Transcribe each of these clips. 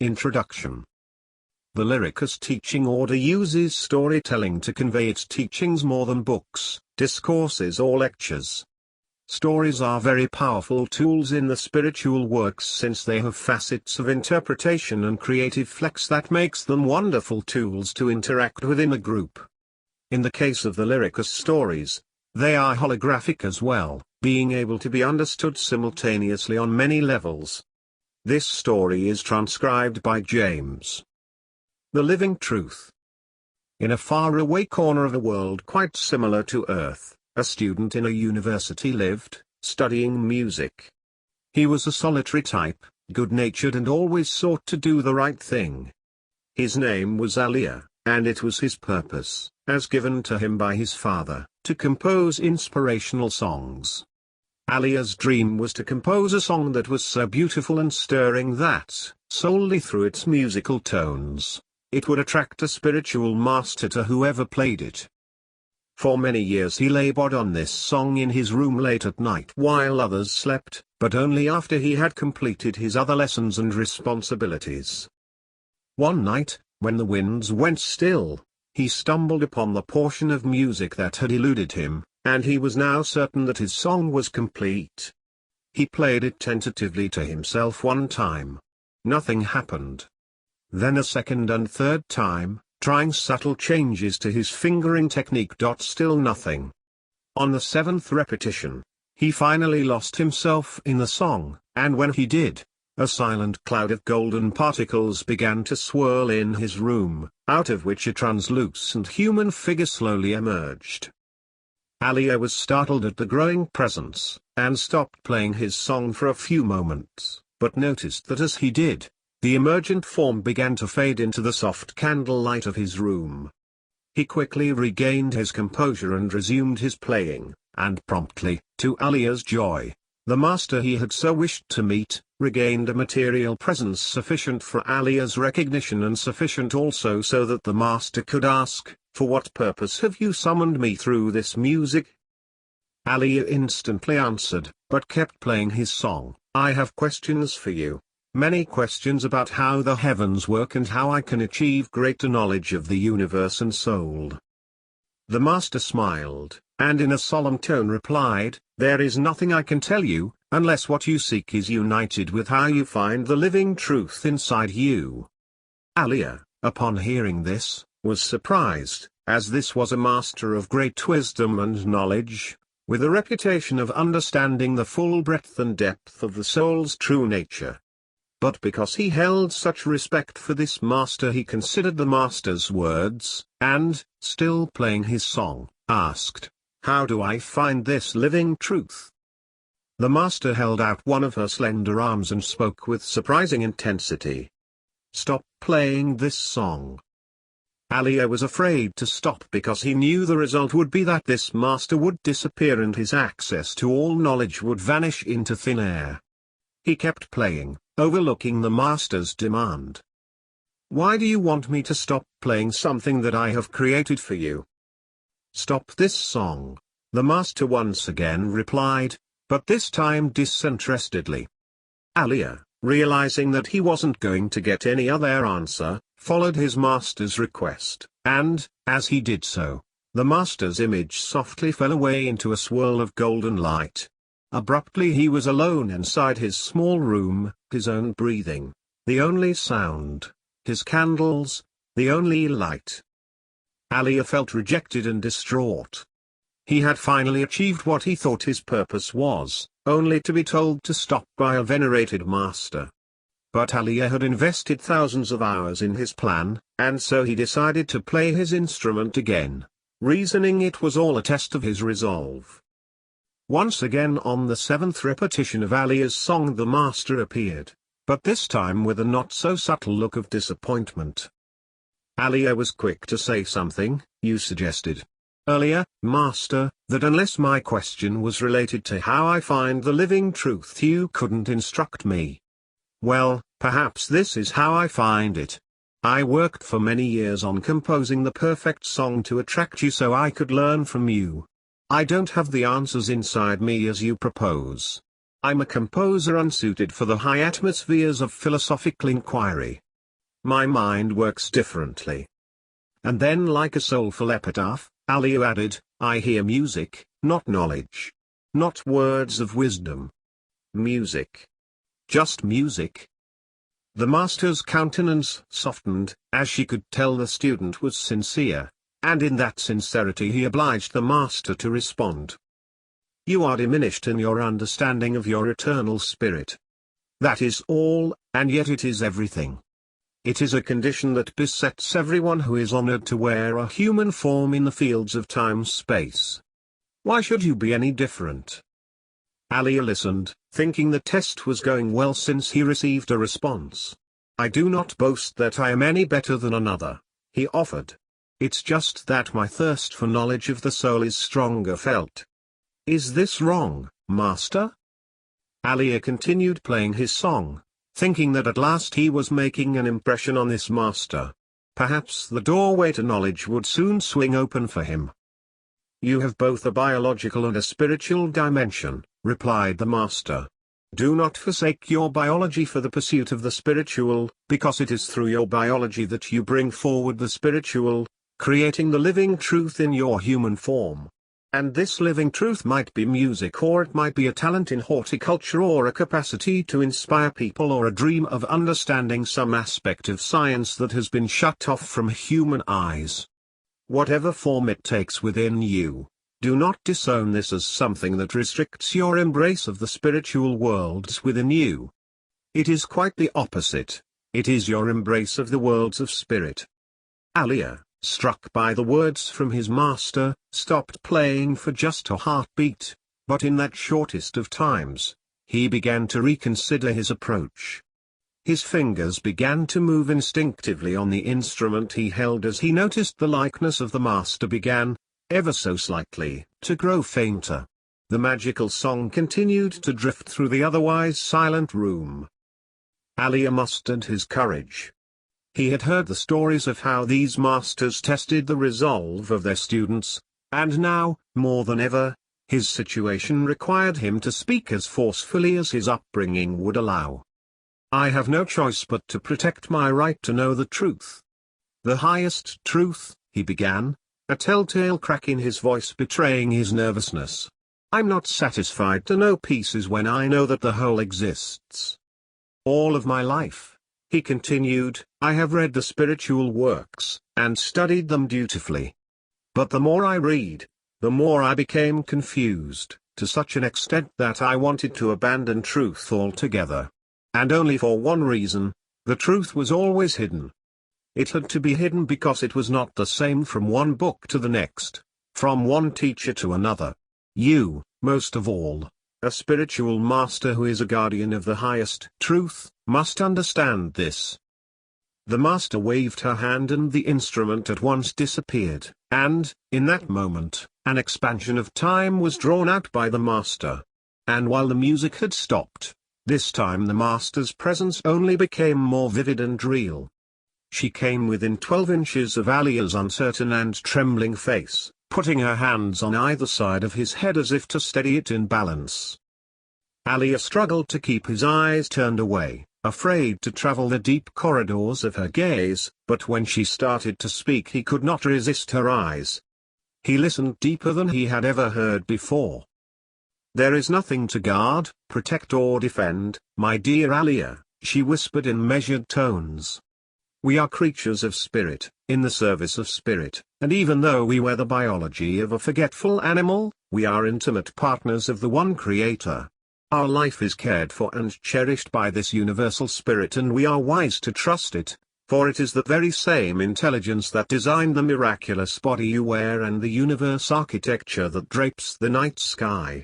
Introduction. The Lyricus Teaching Order uses storytelling to convey its teachings more than books, discourses or lectures. Stories are very powerful tools in the spiritual works since they have facets of interpretation and creative flex that makes them wonderful tools to interact within a group. In the case of the Lyricus stories, they are holographic as well, being able to be understood simultaneously on many levels. This story is transcribed by James. The living truth. In a faraway corner of a world quite similar to Earth, a student in a university lived, studying music. He was a solitary type, good-natured and always sought to do the right thing. His name was Aliyah, and it was his purpose, as given to him by his father, to compose inspirational songs. Aliyah's dream was to compose a song that was so beautiful and stirring that, solely through its musical tones, it would attract a spiritual master to whoever played it. For many years he labored on this song in his room late at night while others slept, but only after he had completed his other lessons and responsibilities. One night, when the winds went still, he stumbled upon the portion of music that had eluded him, and he was now certain that his song was complete. He played it tentatively to himself one time. Nothing happened. Then a second and third time, trying subtle changes to his fingering technique. Still nothing. On the seventh repetition, he finally lost himself in the song, and when he did, a silent cloud of golden particles began to swirl in his room, out of which a translucent human figure slowly emerged. Aliyah was startled at the growing presence, and stopped playing his song for a few moments, but noticed that as he did, the emergent form began to fade into the soft candlelight of his room. He quickly regained his composure and resumed his playing, and promptly, to Aliyah's joy, the master he had so wished to meet, regained a material presence sufficient for Aliyah's recognition and sufficient also so that the master could ask, "For what purpose have you summoned me through this music?" Aliyah instantly answered, but kept playing his song, "I have questions for you. Many questions about how the heavens work and how I can achieve greater knowledge of the universe and soul." The master smiled, and in a solemn tone replied, "There is nothing I can tell you, unless what you seek is united with how you find the living truth inside you." Aliyah, upon hearing this, was surprised, as this was a master of great wisdom and knowledge, with a reputation of understanding the full breadth and depth of the soul's true nature. But because he held such respect for this master, he considered the master's words, and, still playing his song, asked, "How do I find this living truth?" The master held out one of her slender arms and spoke with surprising intensity. "Stop playing this song." Aliyah was afraid to stop because he knew the result would be that this master would disappear and his access to all knowledge would vanish into thin air. He kept playing, overlooking the master's demand. "Why do you want me to stop playing something that I have created for you?" "Stop this song," the master once again replied, but this time disinterestedly. Aliyah, realizing that he wasn't going to get any other answer, followed his master's request, and, as he did so, the master's image softly fell away into a swirl of golden light. Abruptly he was alone inside his small room, his own breathing, the only sound, his candles, the only light. Aliyah felt rejected and distraught. He had finally achieved what he thought his purpose was, only to be told to stop by a venerated master. But Aliyah had invested thousands of hours in his plan, and so he decided to play his instrument again, reasoning it was all a test of his resolve. Once again on the seventh repetition of Aliyah's song the master appeared, but this time with a not-so-subtle look of disappointment. Aliyah was quick to say something. "You suggested earlier, master, that unless my question was related to how I find the living truth you couldn't instruct me. Well, perhaps this is how I find it. I worked for many years on composing the perfect song to attract you so I could learn from you. I don't have the answers inside me as you propose. I'm a composer unsuited for the high atmospheres of philosophical inquiry. My mind works differently. And then, like a soulful epitaph, Aliyah added, I hear music, not knowledge. Not words of wisdom. Music. Just music. The master's countenance softened, as she could tell the student was sincere, and in that sincerity he obliged the master to respond. You are diminished in your understanding of your eternal spirit. That is all, and yet it is everything. It is a condition that besets everyone who is honored to wear a human form in the fields of time-space. Why should you be any different? Aliyah listened, thinking the test was going well since he received a response. I do not boast that I am any better than another, he offered. It's just that my thirst for knowledge of the soul is stronger felt. Is this wrong, Master? Aliyah continued playing his song, thinking that at last he was making an impression on this master. Perhaps the doorway to knowledge would soon swing open for him. You have both a biological and a spiritual dimension, replied the master. Do not forsake your biology for the pursuit of the spiritual, because it is through your biology that you bring forward the spiritual, creating the living truth in your human form. And this living truth might be music, or it might be a talent in horticulture, or a capacity to inspire people, or a dream of understanding some aspect of science that has been shut off from human eyes. Whatever form it takes within you, do not disown this as something that restricts your embrace of the spiritual worlds within you. It is quite the opposite. It is your embrace of the worlds of spirit. Aliyah, struck by the words from his master, stopped playing for just a heartbeat, but in that shortest of times, he began to reconsider his approach. His fingers began to move instinctively on the instrument he held as he noticed the likeness of the master began, ever so slightly, to grow fainter. The magical song continued to drift through the otherwise silent room. Aliyah mustered his courage. He had heard the stories of how these masters tested the resolve of their students, and now, more than ever, his situation required him to speak as forcefully as his upbringing would allow. I have no choice but to protect my right to know the truth. The highest truth, he began, a telltale crack in his voice betraying his nervousness. I'm not satisfied to know pieces when I know that the whole exists. All of my life, he continued, I have read the spiritual works, and studied them dutifully. But the more I read, the more I became confused, to such an extent that I wanted to abandon truth altogether. And only for one reason: the truth was always hidden. It had to be hidden because it was not the same from one book to the next, from one teacher to another. You, most of all, a spiritual master who is a guardian of the highest truth, must understand this. The master waved her hand and the instrument at once disappeared, and, in that moment, an expansion of time was drawn out by the master. And while the music had stopped, this time the master's presence only became more vivid and real. She came within 12 inches of Aliyah's uncertain and trembling face, putting her hands on either side of his head as if to steady it in balance. Aliyah struggled to keep his eyes turned away, afraid to travel the deep corridors of her gaze, but when she started to speak he could not resist her eyes. He listened deeper than he had ever heard before. There is nothing to guard, protect or defend, my dear Aliyah, she whispered in measured tones. We are creatures of spirit, in the service of spirit, and even though we wear the biology of a forgetful animal, we are intimate partners of the one Creator. Our life is cared for and cherished by this universal spirit, and we are wise to trust it, for it is the very same intelligence that designed the miraculous body you wear and the universe architecture that drapes the night sky.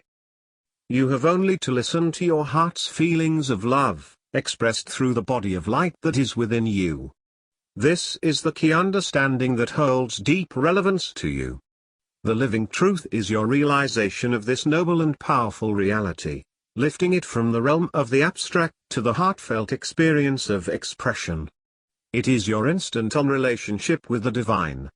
You have only to listen to your heart's feelings of love, expressed through the body of light that is within you. This is the key understanding that holds deep relevance to you. The living truth is your realization of this noble and powerful reality, lifting it from the realm of the abstract to the heartfelt experience of expression. It is your instant-on relationship with the divine.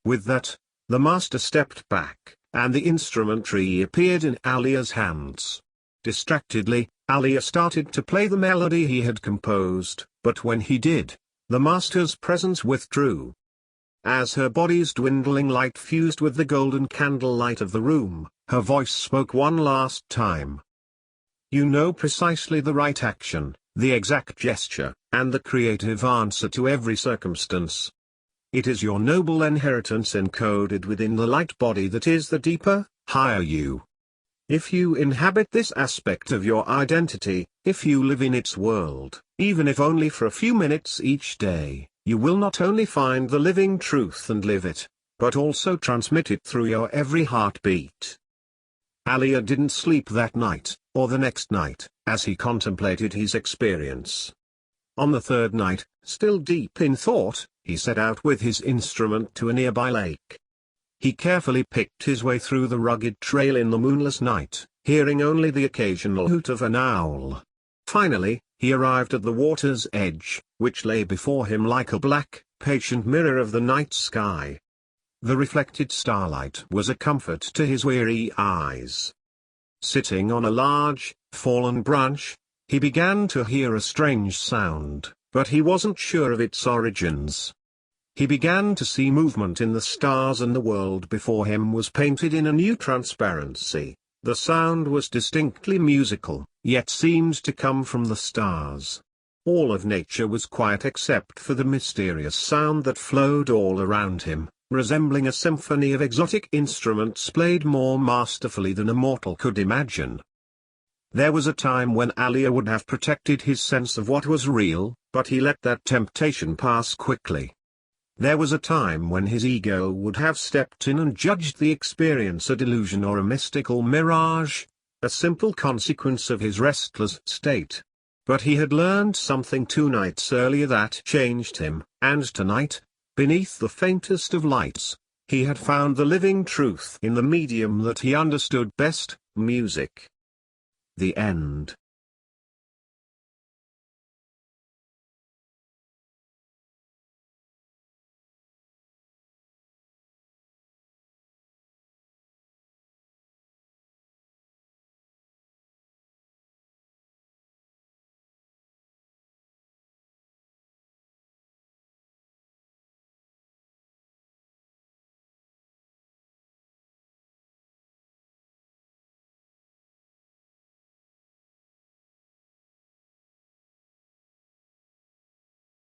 With that, the master stepped back, and the instrument reappeared in Aliyah's hands. Distractedly, Aliyah started to play the melody he had composed, but when he did, The master's presence withdrew. As her body's dwindling light fused with the golden candlelight of the room, her voice spoke one last time. You know precisely the right action, the exact gesture, and the creative answer to every circumstance. It is your noble inheritance encoded within the light body that is the deeper, higher you. If you inhabit this aspect of your identity, if you live in its world, even if only for a few minutes each day, you will not only find the living truth and live it, but also transmit it through your every heartbeat. Aliyah didn't sleep that night, or the next night, as he contemplated his experience. On the third night, still deep in thought, he set out with his instrument to a nearby lake. He carefully picked his way through the rugged trail in the moonless night, hearing only the occasional hoot of an owl. Finally, he arrived at the water's edge, which lay before him like a black, patient mirror of the night sky. The reflected starlight was a comfort to his weary eyes. Sitting on a large, fallen branch, he began to hear a strange sound, but he wasn't sure of its origins. He began to see movement in the stars, and the world before him was painted in a new transparency. The sound was distinctly musical, yet seemed to come from the stars. All of nature was quiet except for the mysterious sound that flowed all around him, resembling a symphony of exotic instruments played more masterfully than a mortal could imagine. There was a time when Aliyah would have protected his sense of what was real, but he let that temptation pass quickly. There was a time when his ego would have stepped in and judged the experience a delusion or a mystical mirage, a simple consequence of his restless state. But he had learned something 2 nights earlier that changed him, and tonight, beneath the faintest of lights, he had found the living truth in the medium that he understood best, music. The end.